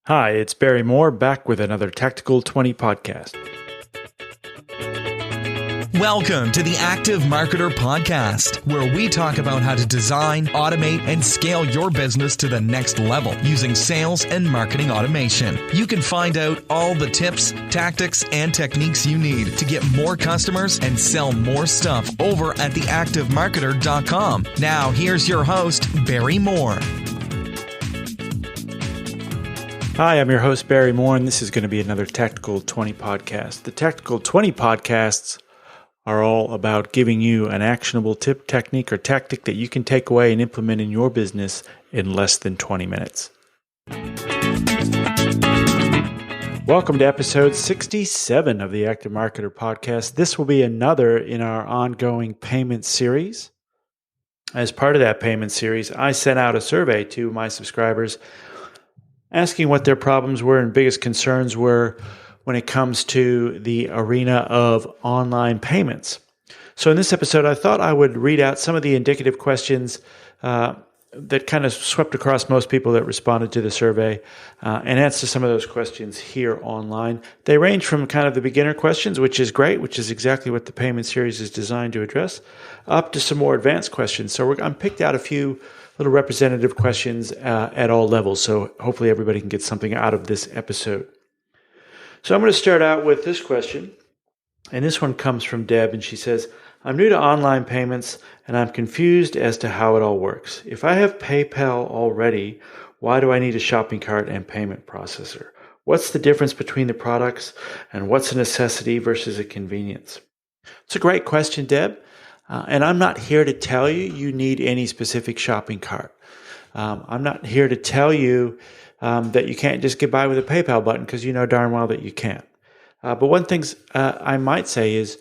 Hi, it's Barry Moore back with another Tactical 20 podcast. Welcome to the Active Marketer Podcast, where we talk about how to design, automate, and scale your business to the next level using sales and marketing automation. You can find out all the tips, tactics, and techniques you need to get more customers and sell more stuff over at theactivemarketer.com. Now, here's your host, Barry Moore. Hi, I'm your host, Barry Moore, and this is going to be another Tactical 20 podcast. The Tactical 20 podcasts are all about giving you an actionable tip, technique, or tactic that you can take away and implement in your business in less than 20 minutes. Welcome to episode 67 of the Active Marketer podcast. This will be another in our ongoing payment series. As part of that payment series, I sent out a survey to my subscribers asking what their problems were and biggest concerns were when it comes to the arena of online payments. So in this episode, I thought I would read out some of the indicative questions that kind of swept across most people that responded to the survey and answer some of those questions here online. They range from kind of the beginner questions, which is great, which is exactly what the payment series is designed to address, up to some more advanced questions. So I picked out a few little representative questions at all levels. So hopefully everybody can get something out of this episode. So I'm going to start out with this question. And this one comes from Deb, and she says, I'm new to online payments, and I'm confused as to how it all works. If I have PayPal already, why do I need a shopping cart and payment processor? What's the difference between the products, and what's a necessity versus a convenience? It's a great question, Deb. And I'm not here to tell you need any specific shopping cart. I'm not here to tell you that you can't just get by with a PayPal button, because you know darn well that you can't. But one thing I might say is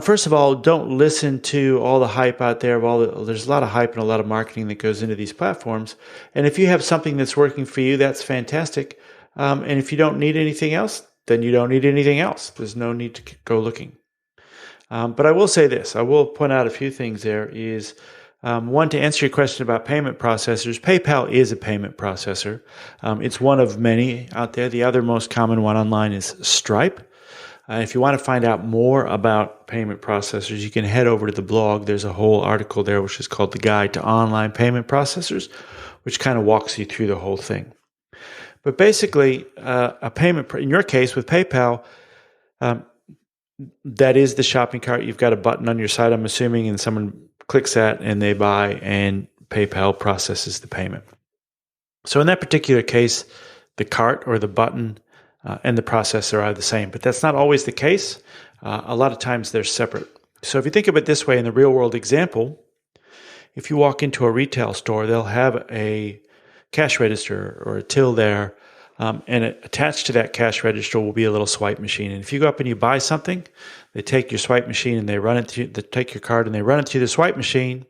first of all, don't listen to all the hype out there. There's a lot of hype and a lot of marketing that goes into these platforms. And if you have something that's working for you, that's fantastic. And if you don't need anything else, then you don't need anything else. There's no need to go looking. But I will say this. I will point out a few things there is, one, to answer your question about payment processors, PayPal is a payment processor. It's one of many out there. The other most common one online is Stripe. If you want to find out more about payment processors, you can head over to the blog. There's a whole article there, which is called The Guide to Online Payment Processors, which kind of walks you through the whole thing. But basically, a payment, in your case with PayPal, that is the shopping cart. You've got a button on your side, I'm assuming, and someone clicks that and they buy, and PayPal processes the payment. So in that particular case, the cart or the button and the processor are the same, but that's not always the case. A lot of times they're separate. So if you think of it this way, in the real world example, if you walk into a retail store, they'll have a cash register or a till there. And attached to that cash register will be a little swipe machine. And if you go up and you buy something, they take your swipe machine and they take your card and they run it through the swipe machine.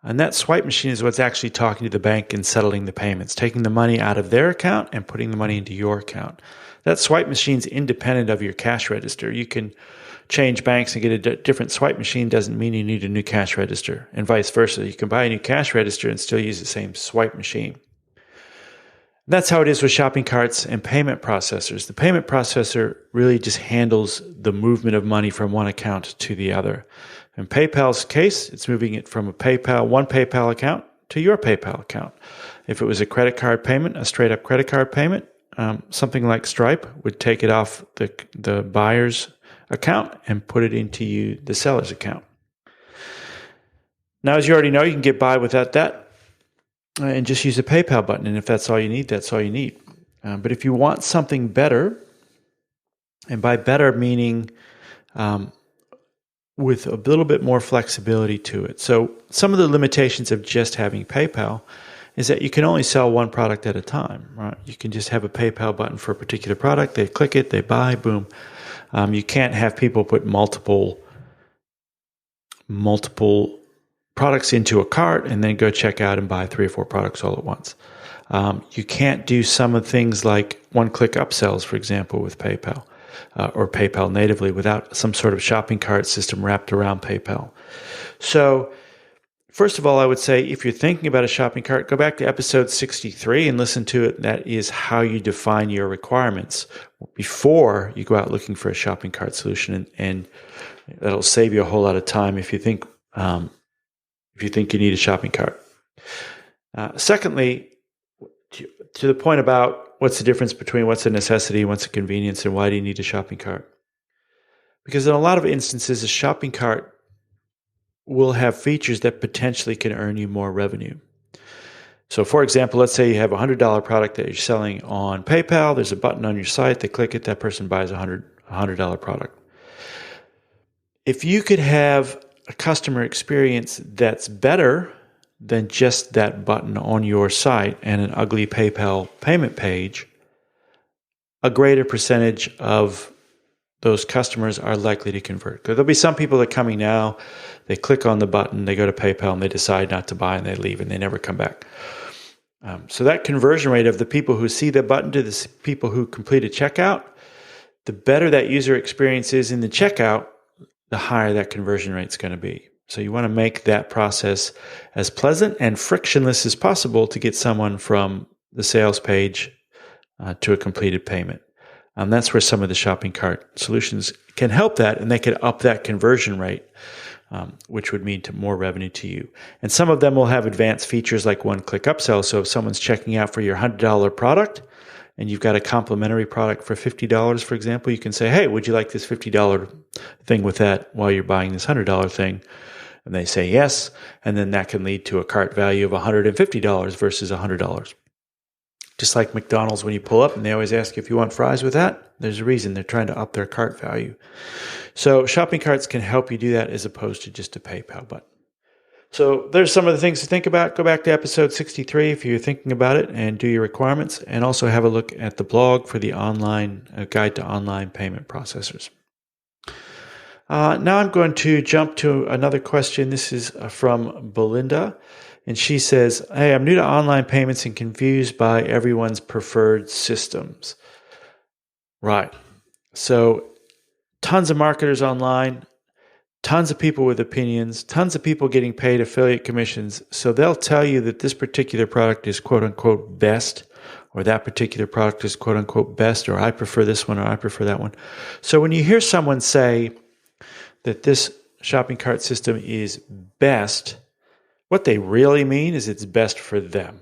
And that swipe machine is what's actually talking to the bank and settling the payments, taking the money out of their account and putting the money into your account. That swipe machine's independent of your cash register. You can change banks and get a different swipe machine. Doesn't mean you need a new cash register, and vice versa. You can buy a new cash register and still use the same swipe machine. That's how it is with shopping carts and payment processors. The payment processor really just handles the movement of money from one account to the other. In PayPal's case, it's moving it from one PayPal account to your PayPal account. If it was a credit card payment, a straight up credit card payment, something like Stripe would take it off the buyer's account and put it into the seller's account. Now, as you already know, you can get by without that and just use a PayPal button. And if that's all you need, that's all you need. But if you want something better, and by better meaning with a little bit more flexibility to it. So some of the limitations of just having PayPal is that you can only sell one product at a time, right? You can just have a PayPal button for a particular product. They click it, they buy, boom. You can't have people put multiple products into a cart and then go check out and buy 3 or 4 products all at once. You can't do some of the things like one-click upsells, for example, with PayPal or PayPal natively without some sort of shopping cart system wrapped around PayPal. So First of all, I would say if you're thinking about a shopping cart, go back to episode 63 and listen to it. That is how you define your requirements before you go out looking for a shopping cart solution, and that'll save you a whole lot of time if you think you need a shopping cart. Secondly, to the point about what's the difference between what's a necessity and what's a convenience, and why do you need a shopping cart? Because in a lot of instances, a shopping cart will have features that potentially can earn you more revenue. So for example, let's say you have a $100 product that you're selling on PayPal. There's a button on your site. They click it. That person buys a $100 product. If you could have a customer experience that's better than just that button on your site and an ugly PayPal payment page, a greater percentage of those customers are likely to convert. Because there'll be some people that are coming now, they click on the button, they go to PayPal, and they decide not to buy, and they leave, and they never come back. So that conversion rate of the people who see the button to the people who complete a checkout, the better that user experience is in the checkout, the higher that conversion rate is going to be. So you want to make that process as pleasant and frictionless as possible to get someone from the sales page to a completed payment. That's where some of the shopping cart solutions can help that, and they can up that conversion rate, which would mean more revenue to you. And some of them will have advanced features like one-click upsell. So if someone's checking out for your $100 product and you've got a complimentary product for $50, for example, you can say, hey, would you like this $50 thing with that while you're buying this $100 thing? And they say yes, and then that can lead to a cart value of $150 versus $100. Just like McDonald's, when you pull up and they always ask you if you want fries with that, there's a reason. They're trying to up their cart value. So shopping carts can help you do that as opposed to just a PayPal button. So there's some of the things to think about. Go back to episode 63 if you're thinking about it, and do your requirements, and also have a look at the blog for the guide to online payment processors. Now I'm going to jump to another question. This is from Belinda. And she says, hey, I'm new to online payments and confused by everyone's preferred systems. Right. So tons of marketers online, tons of people with opinions, tons of people getting paid affiliate commissions. So they'll tell you that this particular product is quote unquote best, or that particular product is quote unquote best, or I prefer this one, or I prefer that one. So when you hear someone say that this shopping cart system is best, what they really mean is it's best for them.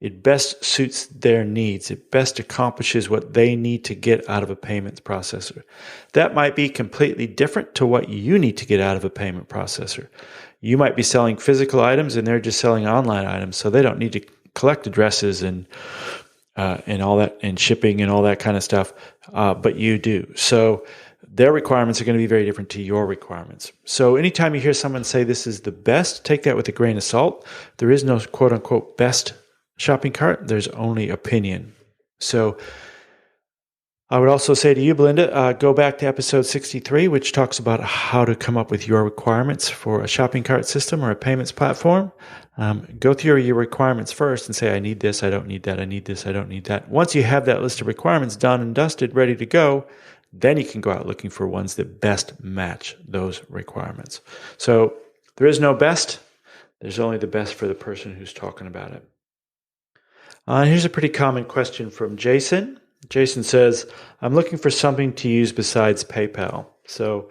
It best suits their needs. It best accomplishes what they need to get out of a payments processor. That might be completely different to what you need to get out of a payment processor. You might be selling physical items and they're just selling online items, so they don't need to collect addresses and all that, and shipping and all that kind of stuff, but you do. So their requirements are going to be very different to your requirements. So anytime you hear someone say this is the best, take that with a grain of salt. There is no quote unquote best shopping cart. There's only opinion. So I would also say to you, Belinda, go back to episode 63, which talks about how to come up with your requirements for a shopping cart system or a payments platform. Go through your requirements first and say, I need this, I don't need that, I need this, I don't need that. Once you have that list of requirements done and dusted, ready to go, then you can go out looking for ones that best match those requirements. So there is no best. There's only the best for the person who's talking about it. Here's a pretty common question from Jason. Jason says, I'm looking for something to use besides PayPal. So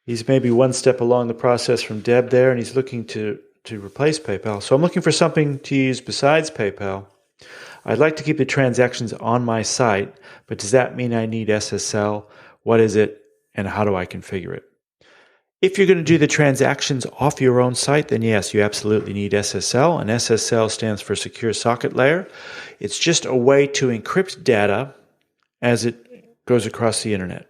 he's maybe one step along the process from Deb there, and he's looking to replace PayPal. So I'm looking for something to use besides PayPal. I'd like to keep the transactions on my site, but does that mean I need SSL? What is it, and how do I configure it? If you're going to do the transactions off your own site, then yes, you absolutely need SSL, and SSL stands for Secure Socket Layer. It's just a way to encrypt data as it goes across the internet.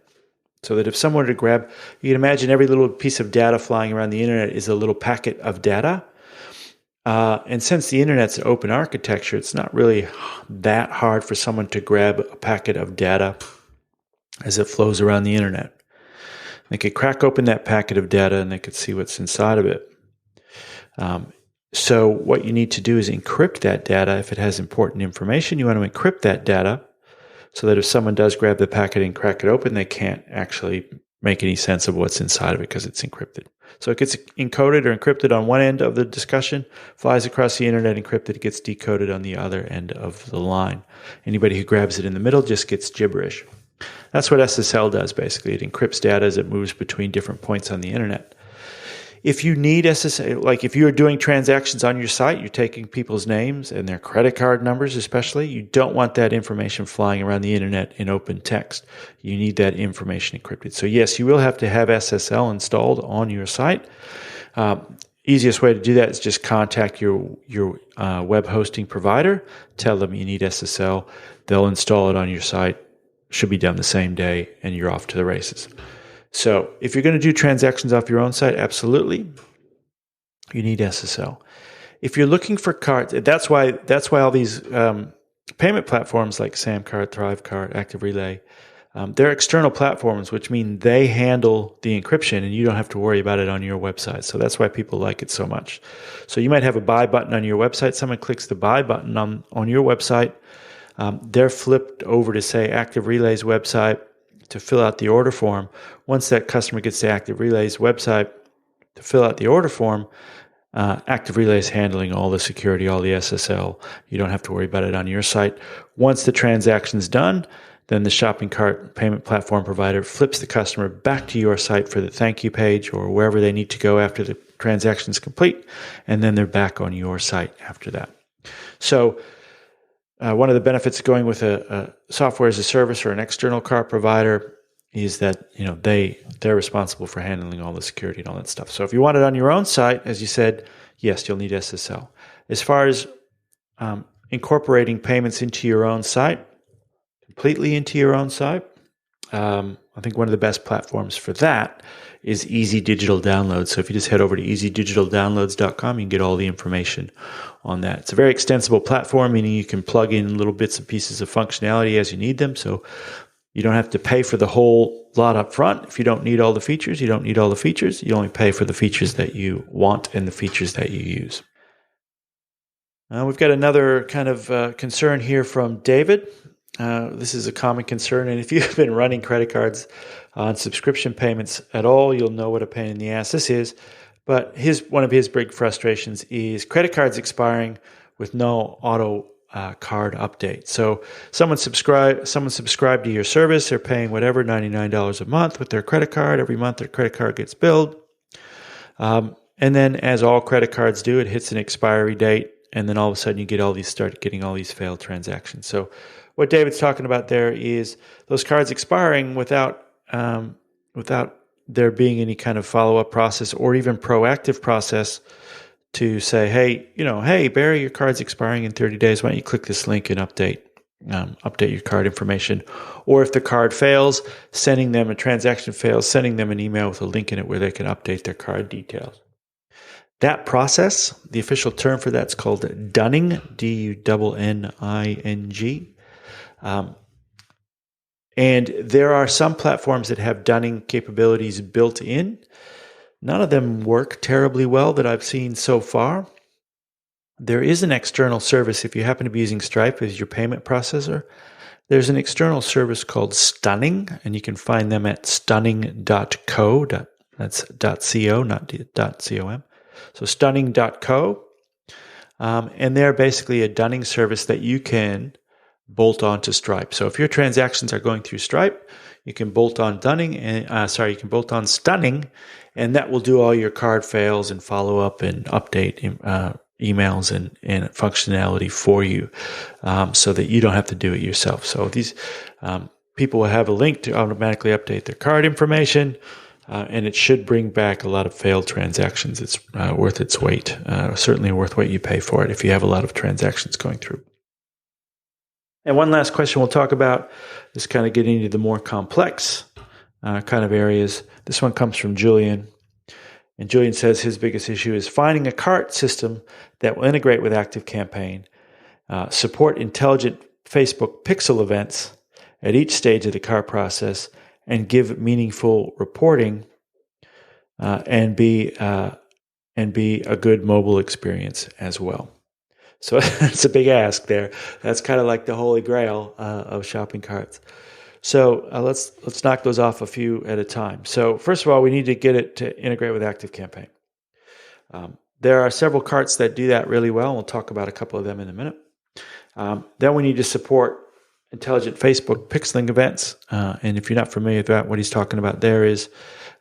So that if someone were to grab, you can imagine every little piece of data flying around the internet is a little packet of data. And since the internet's an open architecture, it's not really that hard for someone to grab a packet of data as it flows around the internet. They could crack open that packet of data and they could see what's inside of it. So what you need to do is encrypt that data. If it has important information, you want to encrypt that data so that if someone does grab the packet and crack it open, they can't actually make any sense of what's inside of it because it's encrypted. So it gets encoded or encrypted on one end of the discussion, flies across the internet encrypted, it gets decoded on the other end of the line. Anybody who grabs it in the middle just gets gibberish. That's what SSL does, basically. It encrypts data as it moves between different points on the internet. If you need SSL, like if you're doing transactions on your site, you're taking people's names and their credit card numbers especially, you don't want that information flying around the internet in open text. You need that information encrypted. So yes, you will have to have SSL installed on your site. Easiest way to do that is just contact your web hosting provider, tell them you need SSL, they'll install it on your site. Should be done the same day, and you're off to the races. So if you're going to do transactions off your own site, absolutely, you need SSL. If you're looking for cards, that's why all these payment platforms like Samcard, Thrivecart, Active Relay, they're external platforms, which mean they handle the encryption, and you don't have to worry about it on your website. So that's why people like it so much. So you might have a buy button on your website. Someone clicks the buy button on your website. They're flipped over to, say, Active Relay's website to fill out the order form. Once that customer gets to Active Relay's website to fill out the order form, Active Relay is handling all the security, all the SSL. You don't have to worry about it on your site. Once the transaction's done, then the shopping cart payment platform provider flips the customer back to your site for the thank you page or wherever they need to go after the transaction is complete, and then they're back on your site after that. So one of the benefits of going with a software as a service or an external cart provider is that they're responsible for handling all the security and all that stuff. So if you want it on your own site, as you said, yes, you'll need SSL. As far as incorporating payments into your own site, completely into your own site, I think one of the best platforms for that is Easy Digital Downloads. So if you just head over to easydigitaldownloads.com, you can get all the information on that. It's a very extensible platform, meaning you can plug in little bits and pieces of functionality as you need them. So you don't have to pay for the whole lot up front. If you don't need all the features, you don't need all the features. You only pay for the features that you want and the features that you use. We've got another kind of concern here from David. This is a common concern, and if you've been running credit cards on subscription payments at all, you'll know what a pain in the ass this is. But one of his big frustrations is credit cards expiring with no auto card update. So someone subscribed to your service, they're paying whatever, $99 a month with their credit card. Every month their credit card gets billed. And then as all credit cards do, it hits an expiry date, and then all of a sudden you start getting all these failed transactions. So what David's talking about there is those cards expiring without there being any kind of follow-up process or even proactive process to say, hey, Barry, your card's expiring in 30 days. Why don't you click this link and update your card information? Or if the card fails, sending them an email with a link in it where they can update their card details. That process, the official term for that's called dunning, D-U-N-N-I-N-G. And there are some platforms that have dunning capabilities built in. None of them work terribly well that I've seen so far. There is an external service. If you happen to be using Stripe as your payment processor, there's an external service called Stunning, and you can find them at stunning.co. That's .co, not .com. So stunning.co. And they're basically a dunning service that you can bolt onto Stripe. So if your transactions are going through Stripe, you can bolt on Stunning, and that will do all your card fails and follow up and update emails and functionality for you, so that you don't have to do it yourself. So these people will have a link to automatically update their card information, and it should bring back a lot of failed transactions. It's worth its weight, certainly worth what you pay for it if you have a lot of transactions going through. And one last question we'll talk about is kind of getting into the more complex kind of areas. This one comes from Julian. And Julian says his biggest issue is finding a cart system that will integrate with ActiveCampaign, support intelligent Facebook pixel events at each stage of the cart process, and give meaningful reporting, and be a good mobile experience as well. So it's a big ask there. That's kind of like the holy grail of shopping carts. So let's knock those off a few at a time. So first of all, we need to get it to integrate with ActiveCampaign. There are several carts that do that really well. We'll talk about a couple of them in a minute. Then we need to support intelligent Facebook pixeling events. And if you're not familiar with that, what he's talking about there is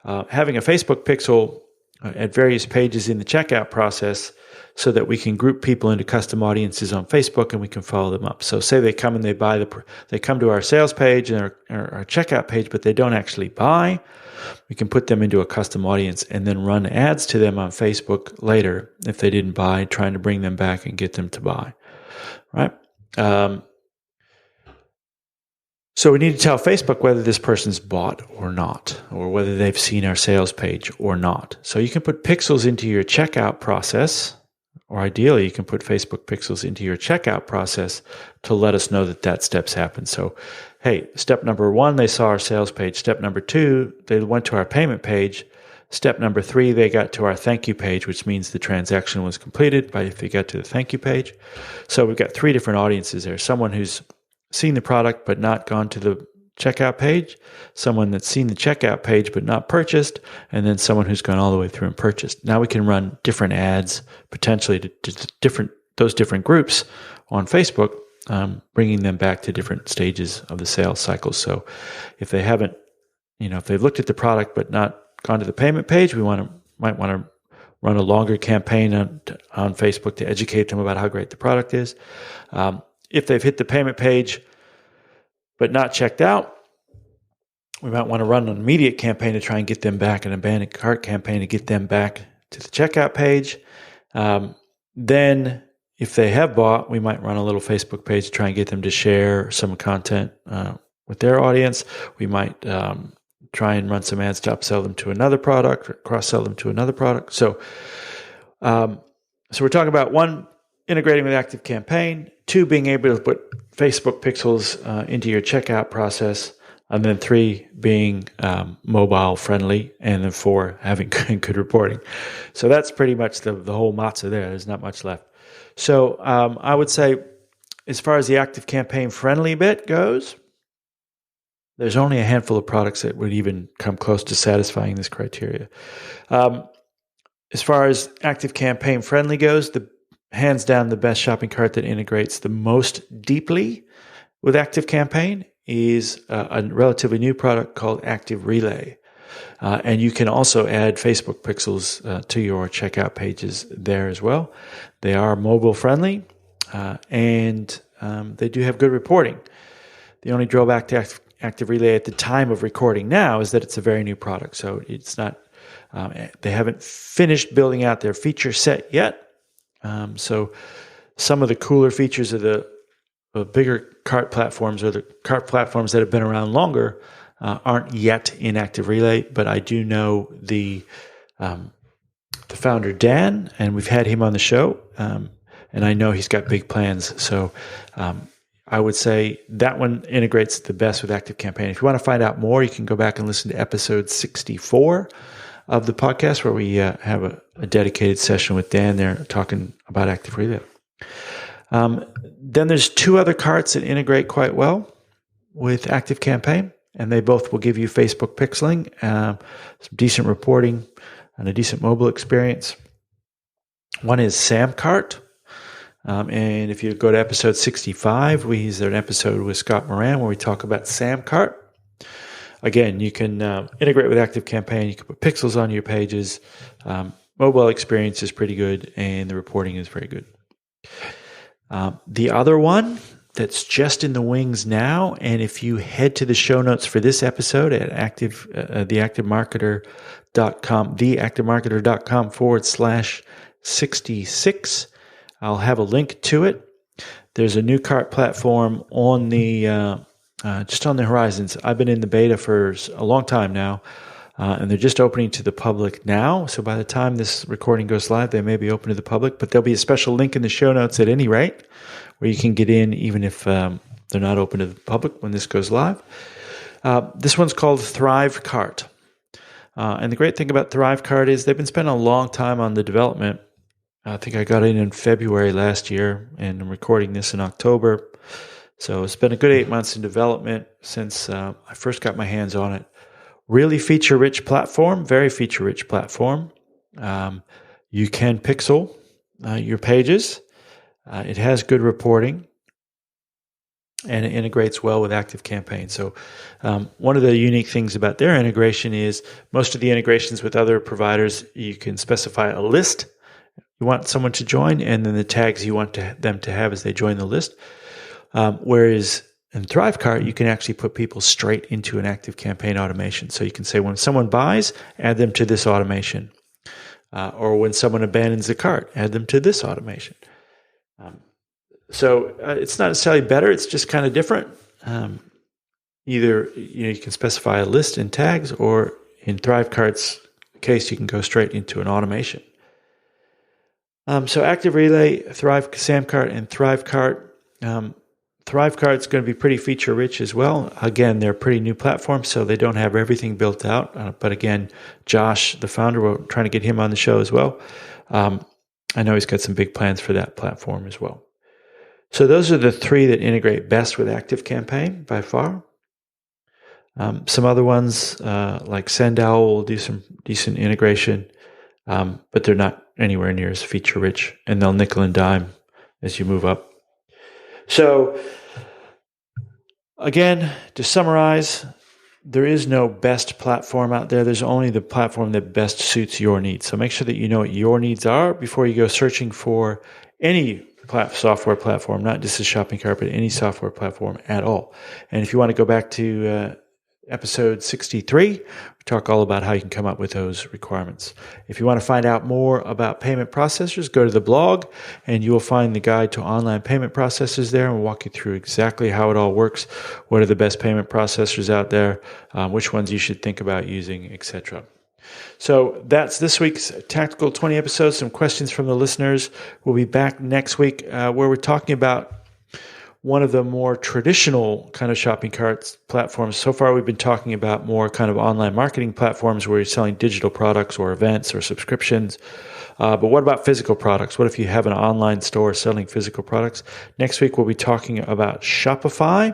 having a Facebook pixel at various pages in the checkout process so that we can group people into custom audiences on Facebook and we can follow them up. So say they come and they come to our sales page and our checkout page, but they don't actually buy. We can put them into a custom audience and then run ads to them on Facebook later if they didn't buy, trying to bring them back and get them to buy, right? So we need to tell Facebook whether this person's bought or not, or whether they've seen our sales page or not. So you can put pixels into your checkout process, or ideally you can put Facebook pixels into your checkout process to let us know that step's happened. So, hey, step number 1, they saw our sales page. Step number 2, they went to our payment page. Step number 3, they got to our thank you page, which means the transaction was completed if they got to the thank you page. So we've got 3 different audiences there. Someone who's seen the product but not gone to the checkout page, someone that's seen the checkout page but not purchased, and then someone who's gone all the way through and purchased. Now we can run different ads potentially to those different groups on Facebook, bringing them back to different stages of the sales cycle. So if they haven't, if they've looked at the product but not gone to the payment page, we might want to run a longer campaign on Facebook to educate them about how great the product is. If they've hit the payment page but not checked out, we might want to run an immediate campaign to try and get them back, an abandoned cart campaign to get them back to the checkout page. Then if they have bought, we might run a little Facebook page to try and get them to share some content with their audience. We might try and run some ads to upsell them to another product or cross-sell them to another product. So we're talking about 1, integrating with ActiveCampaign, 2, being able to put Facebook pixels into your checkout process, and then 3, being mobile friendly, and then 4, having good reporting. So that's pretty much the whole matzah there. There's not much left. So I would say, as far as the ActiveCampaign friendly bit goes, there's only a handful of products that would even come close to satisfying this criteria. As far as ActiveCampaign friendly goes, hands down the best shopping cart that integrates the most deeply with ActiveCampaign is a relatively new product called Active Relay. And you can also add Facebook pixels to your checkout pages there as well. They are mobile friendly and they do have good reporting. The only drawback to Active Relay at the time of recording now is that it's a very new product. So it's not, they haven't finished building out their feature set yet. So some of the cooler features of the bigger cart platforms, or the cart platforms that have been around longer, aren't yet in Active Relay. But I do know the founder, Dan, and we've had him on the show, and I know he's got big plans. So I would say that one integrates the best with ActiveCampaign. If you want to find out more, you can go back and listen to episode 64 of the podcast, where we have a dedicated session with Dan there talking about Active Relay. Then there's 2 other carts that integrate quite well with ActiveCampaign, and they both will give you Facebook pixeling, some decent reporting, and a decent mobile experience. One is SamCart, and if you go to episode 65, there's an episode with Scott Moran where we talk about SamCart. Again, you can integrate with ActiveCampaign. You can put pixels on your pages. Mobile experience is pretty good, and the reporting is very good. The other one that's just in the wings now, and if you head to the show notes for this episode at theactivemarketer.com/66, I'll have a link to it. There's a new cart platform on the just on the horizons. I've been in the beta for a long time now, and they're just opening to the public now. So by the time this recording goes live, they may be open to the public, but there'll be a special link in the show notes at any rate where you can get in even if they're not open to the public when this goes live. This one's called ThriveCart. And the great thing about ThriveCart is they've been spending a long time on the development. I think I got in February last year, and I'm recording this in October. So it's been a good 8 months in development since I first got my hands on it. Really feature-rich platform, very feature-rich platform. You can pixel your pages. It has good reporting, and it integrates well with ActiveCampaign. So one of the unique things about their integration is most of the integrations with other providers, you can specify a list you want someone to join, and then the tags you want them to have as they join the list. Whereas in Thrivecart, you can actually put people straight into an ActiveCampaign automation. So you can say when someone buys, add them to this automation. Or when someone abandons the cart, add them to this automation. So it's not necessarily better, it's just kind of different. Either you can specify a list in tags, or in Thrivecart's case, you can go straight into an automation. So Active Relay, Samcart, and Thrivecart. Thrivecart's going to be pretty feature rich as well. Again, they're a pretty new platform, so they don't have everything built out. But again, Josh, the founder, we're trying to get him on the show as well. I know he's got some big plans for that platform as well. So those are the three that integrate best with ActiveCampaign by far. Some other ones like Sendowl will do some decent integration, but they're not anywhere near as feature rich, and they'll nickel and dime as you move up. So again, to summarize, there is no best platform out there. There's only the platform that best suits your needs. So make sure that you know what your needs are before you go searching for any software platform, not just a shopping cart, but any software platform at all. And if you want to go back to episode 63, we talk all about how you can come up with those requirements. If you want to find out more about payment processors, go to the blog and you will find the guide to online payment processors there, and we'll walk you through exactly how it all works, what are the best payment processors out there, which ones you should think about using, etc. So that's this week's Tactical 20 episode. Some questions from the listeners. We'll be back next week where we're talking about one of the more traditional kind of shopping carts platforms. So far, we've been talking about more kind of online marketing platforms where you're selling digital products or events or subscriptions. But what about physical products? What if you have an online store selling physical products? Next week, we'll be talking about Shopify.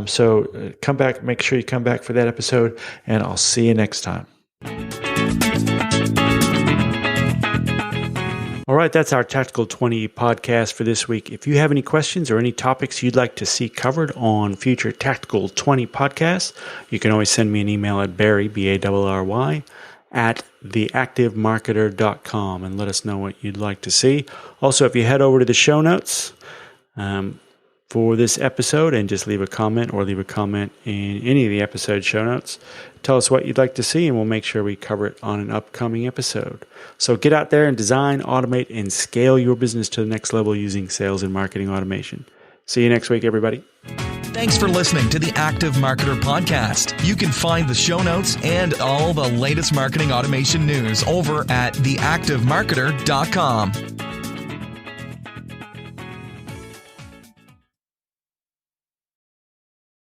So come back, make sure you come back for that episode, and I'll see you next time. All right, that's our Tactical 20 podcast for this week. If you have any questions or any topics you'd like to see covered on future Tactical 20 podcasts, you can always send me an email at Barry, B-A-R-R-Y, at theactivemarketer.com and let us know what you'd like to see. Also, if you head over to the show notes for this episode and just leave a comment in any of the episode show notes, tell us what you'd like to see, and we'll make sure we cover it on an upcoming episode. So get out there and design, automate, and scale your business to the next level using sales and marketing automation. See you next week, everybody. Thanks for listening to the Active Marketer Podcast. You can find the show notes and all the latest marketing automation news over at theactivemarketer.com.